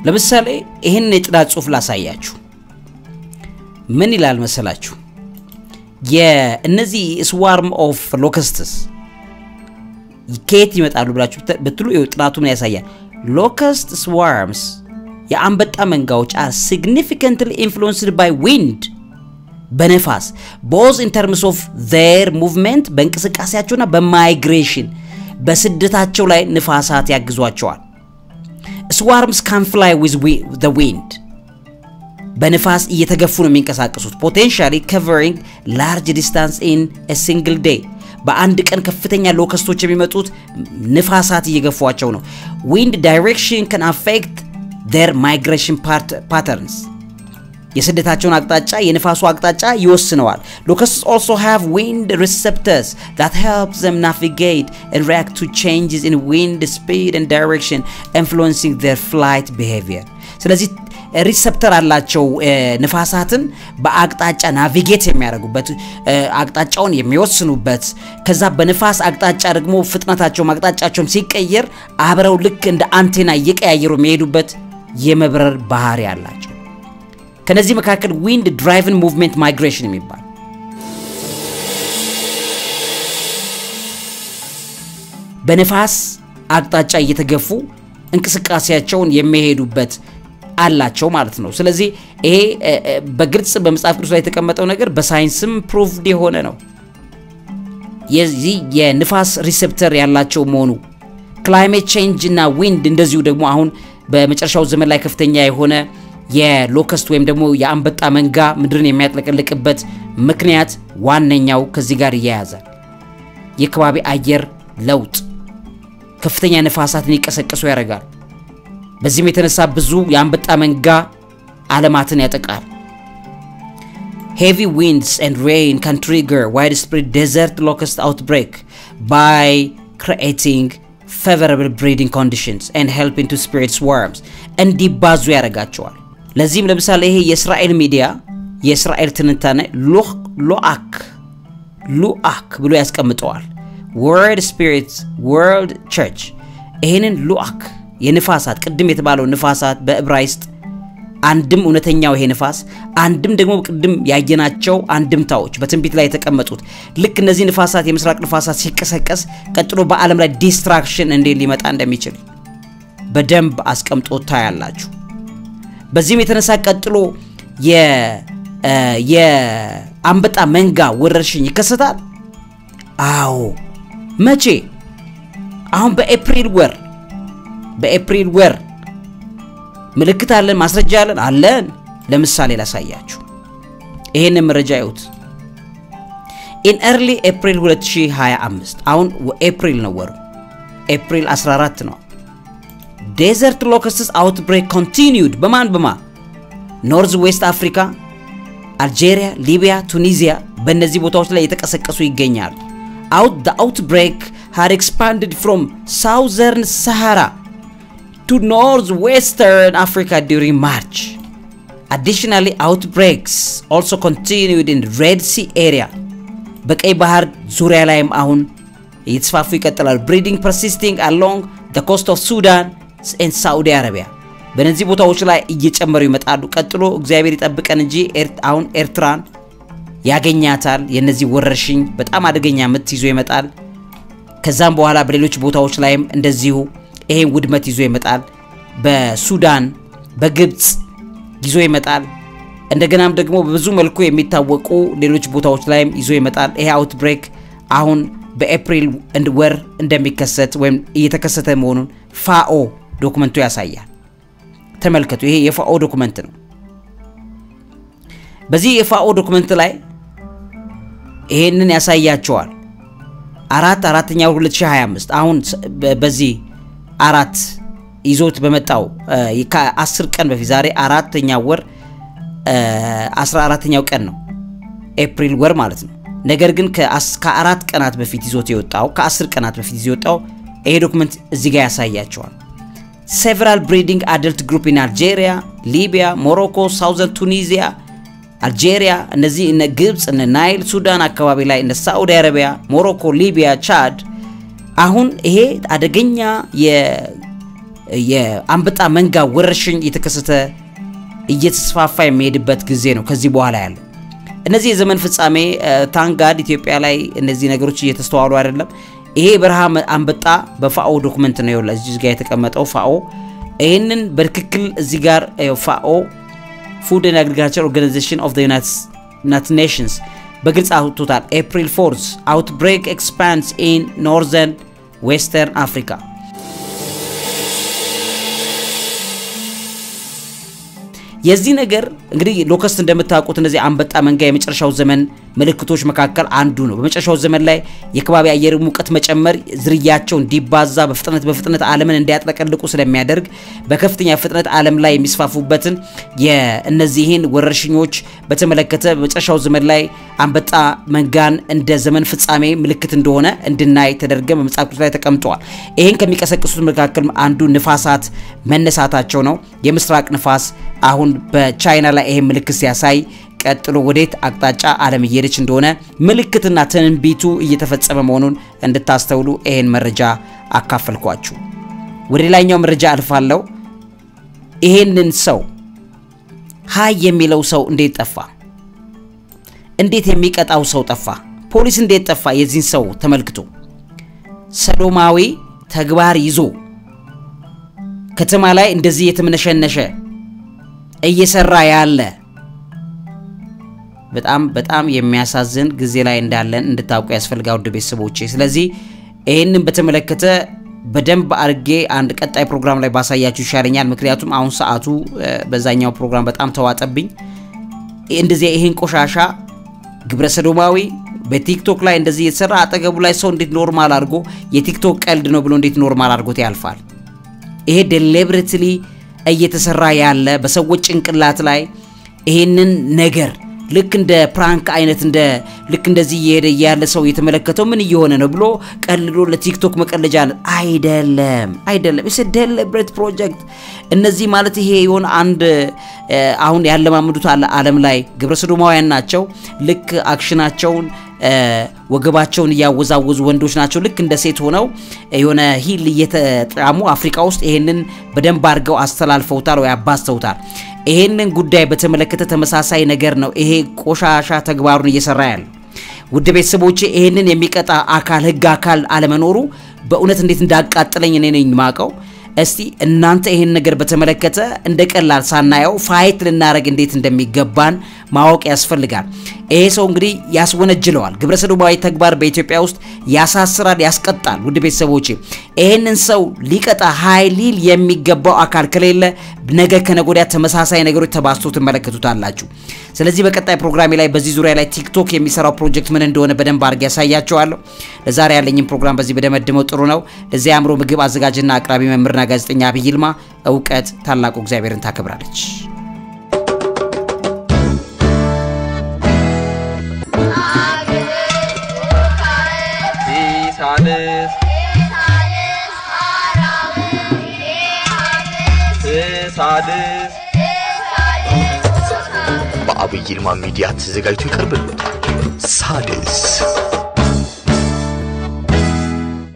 ለምሳሌ ይሄን የጥናት ጽሑፍ ላሳያችሁ። ምን ይላል መሰላችሁ? የእነዚህ ስዋርም ኦፍ ሎከስትስ ከየት ይመጣሉ ብላችሁ ብትሉ ጥናቱ ምን ያሳያል? ሎከስት ስዋርምስ የአንበጣ መንጋዎች are significantly influenced by wind በነፋስ both in terms of their movement በእንቅስቃሴያቸውና በማይግሬሽን በስደታቸው ላይ ንፋሳት ያግዟቸዋል swarms can fly with the wind በነፋስ እየተገፉ ነው የሚንቀሳቀሱት potentially covering large distance in a single day በአንድ ቀን ከፍተኛ ሎከስቶች የሚመጡት ንፋሳት እየገፏቸው ነው wind direction can affect their migration patterns የስደታቸውን አቅጣጫ የንፋሱ አቅጣጫ ይወስነዋል locusts also have wind receptors that helps them navigate and react to changes in wind speed and direction influencing their flight behavior ስለዚህ ሪሰፕተር አላቸው ንፋሳትን በአቅጣጫ ናቪጌት የሚያደርጉበት አቅጣጫውን የሚወስኑበት ከዛ በንፋስ አቅጣጫ ደግሞ ፍጥነታቸው አቅጣጫቸውን ሲቀየር አብረው ልክ እንደ አንቴና እየቀያየሩ የሚሄዱበት የመብረር ባህሪ አላቸው ከነዚህ መካከል wind driven movement migration የሚባል በነፋስ አቅጣጫ እየተገፉ እንቅስቃሴያቸውን የሚሄዱበት አላቸው ማለት ነው ስለዚህ ይሄ በግልጽ በመጽሐፍ ቅዱስ ላይ የተቀመጠው ነገር በሳይንስም ፕሩቭድ የሆነ ነው የዚህ የንፋስ ሪሴፕተር ያላቸው መሆኑ ክላይሜት ቼንጅ እና ዊንድ እንደዚሁ ደግሞ አሁን በመጨረሻው ዘመን ላይ ከፍተኛ የሆነ የሎከስት ወይም ደግሞ የአንበጣ መንጋ ምድርን የሚያጥለቀልቅበት ምክንያት ዋነኛው ከዚህ ጋር ይያያዛል የከባቢ አየር ለውጥ ከፍተኛ ንፋሳትን ይቀሰቅሱ ያደርጋል በዚህም የተነሳ ብዙ የአንበጣ መንጋ ዓለማትን ያጠቃል heavy winds and rain can trigger widespread desert locust outbreak by creating favorable breeding conditions and helping to spread swarms እንዲባዙ ያደርጋቸዋል ለዚህም ለምሳሌ ይሄ የእስራኤል ሚዲያ የእስራኤል ትንታኔ ሉአክ ብሎ ያስቀምጠዋል world spirits world church ይሄንን ሉአክ የንፋሳት ቅድም የተባለው ንፋሳት በዕብራይስጥ አንድም እውነተኛው ይሄ ንፋስ አንድም ደግሞ ቅድም ያየናቸው አንድምታዎች በትንቢት ላይ የተቀመጡት ልክ እነዚህ ንፋሳት የምስራቅ ንፋሳት ሲቀሰቀስ ቀጥሎ በአለም ላይ ዲስትራክሽን እንዴት ሊመጣ እንደሚችል በደንብ አስቀምጦታ ያላችሁ በዚህም የተነሳ ቀጥሎ የአንበጣ መንጋ ወረርሽኝ ይከሰታል አዎ መቼ አሁን በኤፕሪል ወር ምልክት አለን ማስረጃ አለን ለምሳሌ ላሳያችሁ ይሄን መረጃ ይውት in early April 2025 አሁን ኤፕሪል ነው ወሩ ኤፕሪል 14 ነው desert locusts outbreak continued በማ North West Africa Algeria Libya Tunisia በእነዚህ ቦታዎች ላይ የተቀሰቀሱ ይገኛሉ the outbreak had expanded from southern Sahara to northwestern Africa during March additionally outbreaks also continued in Red Sea area በቀይ ባህር ዙሪያ ላይም አሁን እየተስፋፉ ይቀጥላሉ breeding persisting along the coast of Sudan and Saudi Arabia በእነዚህ ቦታዎች ላይ እየጨመሩ ይመጣሉ ቀጥሎ እግዚአብሔር ይጠብቀን እንጂ አሁን ኤርትራን ያገኛታል የነዚህ ወረርሽኝ በጣም አደገኛ ምት ይዞ ይመጣል ከዛም በኋላ በሌሎች ቦታዎች ላይም እንደዚሁ ይሄን ውድመት ይዞ ይመጣል በሱዳን በግብጽ ይዞ ይመጣል እንደገናም ደግሞ በብዙ መልኩ የሚታወቁ ሌሎች ቦታዎች ላይም ይዞ ይመጣል ይሄ አውትብሬክ አሁን በኤፕሪል ወር እንደሚከሰት ወይም እየተከሰተ መሆኑን ፋኦ ዶክመንቱ ያሳያል ተመልከቱ ይሄ የፋኦ ዶክመንት ነው በዚህ የፋኦ ዶክመንት ላይ ይሄንን ያሳያቸዋል 4ኛው 2025 አሁን በዚህ 4 ይዞት በመጣው ከ10 ቀን በፊት ዛሬ 4ኛው ወር 14ኛው ቀን ነው ኤፕሪል ወር ማለት ነው ነገር ግን ከ4 ቀናት በፊት ይዞት የወጣው ከ10 ቀናት በፊት ይዞት የወጣው ይሄ ዶክመንት እዚህ ጋር ያሳያቸዋል several breeding adult group in Algeria Libya Morocco southern Tunisia Algeria እነዚህ እነ ግብጽ እነ ናይል ሱዳን አካባቢ ላይ እነ ሳውዲ አረቢያ ሞሮኮ ሊቢያ ቻድ አሁን ይሄ አደገኛ የአንበጣ መንጋ ወረርሽኝ የተከሰተ እየተስፋፋ የሚሄድበት ጊዜ ነው ከዚህ በኋላ ያለው እነዚህ የዘመን ፍጻሜ ታንጋድ ኢትዮጵያ ላይ እነዚህ ነገሮች እየተስተዋሉ አይደለም ይሄ በረሃ አንበጣ በፋኦ ዶክመንት ነው ያለው እዚህ ጋር የተቀመጠው ፋኦ ይሄንን በትክክል እዚህ ጋር ፋኦ Food and Agriculture Organization of the United Nations በግልጽ አውጥቶታል April 4th outbreak expands in northern western Africa የዚህ ነገር እንግዲህ ሎከስት እንደምታውቁት እነዚህ አንበጣ መንጋ የመጨረሻው ዘመን ምልክቶች መካከል አንዱ ነው በመጨረሻው ዘመን ላይ የከባቢ አየር ሙቀት መጨመር ዝርያቸው እንዲባዛ በፍጥነት ዓለምን እንዲያጥለቀልቁ ስለሚያደርግ በከፍተኛ ፍጥነት ዓለም ላይ የሚስፋፉበትን የእነዚህን ወረርሽኞች በተመለከተ በመጨረሻው ዘመን ላይ አንበጣ መንጋን እንደ ዘመን ፍጻሜ ምልክት እንደሆነ እንድናይ ተደርገ በመጽሐፍ ቅዱስ ላይ ተቀምጧል ይሄን ከሚቀሰቅሱት መካከል አንዱ ንፋሳት መነሳታቸው ነው የምስራቅ ንፋስ አሁን በቻይና ላይ ይሄ ምልክት ሲያሳይ ቀጥሎ ወዴት አቅጣጫ ዓለም እየሄደች እንደሆነ ምልክትና ትንቢቱ እየተፈጸመ መሆኑን እንድታስተውሉ ይሄን መረጃ አካፈልኳችሁ ወደ ሌላኛው መረጃ አልፋለሁ ይሄንን ሰው ሃይ የሚለው ሰው እንዴት ጠፋ እንዴት የሚቀጣው ሰው ጠፋ ፖሊስ እንዴት ጠፋ የዚህን ሰው ተመልክቶ ሰዶማዊ ተግባር ይዞ ከተማ ላይ እንደዚህ የተመነሸነሸ እየሰራ ያለ በጣም የሚያሳዝን ጊዜ ላይ እንዳለን እንድታውቁ ያስፈልጋው ቤተሰቦቼ ስለዚህ ይሄንን በተመለከተ በደንብ አርጌ አንድ ቀጣይ ፕሮግራም ላይ ባሳያችሁ ይሻለኛል ምክንያቱም አሁን ሰዓቱ በዛኛው ፕሮግራም በጣም ተዋጠብኝ እንደዚህ ይሄን ቆሻሻ ግብረ ሰዶማዊ በቲክቶክ ላይ እንደዚህ የተሰራ አጠገቡ ላይ ሰው እንዴት ኖርማል አድርጎ የቲክቶክ ቀልድ ነው ብሎ እንዴት ኖርማል አድርጎት ያልፋል ይሄ ዴሊበሬትሊ እየተሰራ ያለ በሰዎች ጭንቅላት ላይ ይሄንን ነገር ልክ እንደ ፕራንክ አይነት እንደ ልክ እንደዚህ እየሄደ ያለ ሰው የተመለከተው ምን እየሆነ ነው ብሎ ቀልሎ ለቲክቶክ መቀለጃ አይደለም it's a deliberate project እነዚህ ማለት ይሄ ይሆን አንድ አሁን ያለማመዱት ዓለም ላይ ግብረ ሰዶማውያን ናቸው ልክ አክሽናቸውን ወገባቸውን ያወዛወዙ ወንዶች ናቸው ልክ እንደ ሴት ሆነው የሆነ ሂል እየተጣሙ አፍሪካ ውስጥ ይሄንን በደንብ አርገው አስተላልፈውታል ወይ አባስተውታል ይሄንን ጉዳይ በተመለከተ ተመሳሳይ ነገር ነው ይሄ ቆሻሻ ተግባሩን እየሰራ ያለ ውድ ቤተሰቦቼ ይሄንን የሚቀጣ አካል ህግ አካል አለመኖሩ በእውነት እንዴት እንዳቃጥለኝ እኔ ነኝ ማቀው እስቲ እናንተ ይሄን ነገር በተመለከተ እንደቀላል ሳናየው ፋይት ልናረግ እንዴት እንደሚገባን ማወቅ ያስፈልጋል ይሄ ሰው እንግዲህ ያስወነጅለዋል ግብረ ሰዶማዊ ተግባር በኢትዮጵያ ውስጥ ያሳስራል ያስቀጣል ውድ ቤተሰቦቼ ይሄንን ሰው ሊቀጣ ሃይሊል የሚገባው አካል ከሌለ ነገ ከነጎዲያ ተመሳሳይ ነገሮች ተባስቶ ተመለከቱታላችሁ ስለዚህ በቀጣይ ፕሮግራሜ ላይ በዚህ ዙሪያ ላይ ቲክቶክ የሚሰራው ፕሮጀክት ምን እንደሆነ በደንብ አርጌ ያሳያችኋለሁ ለዛሬ ያለኝን ፕሮግራም በዚህ በደመደመው ጥሩ ነው ለዚህ አምሮ ምግብ አዘጋጅና አቅራቢ መምህርና ጋዜጠኛ አብይ ይልማ ዕውቀት ታላቁ እግዚአብሔርን ታከብራለች በአብይ ይልማ ሚዲያ ተዘጋጅቶ ይቀርብልዎታል ሳድስ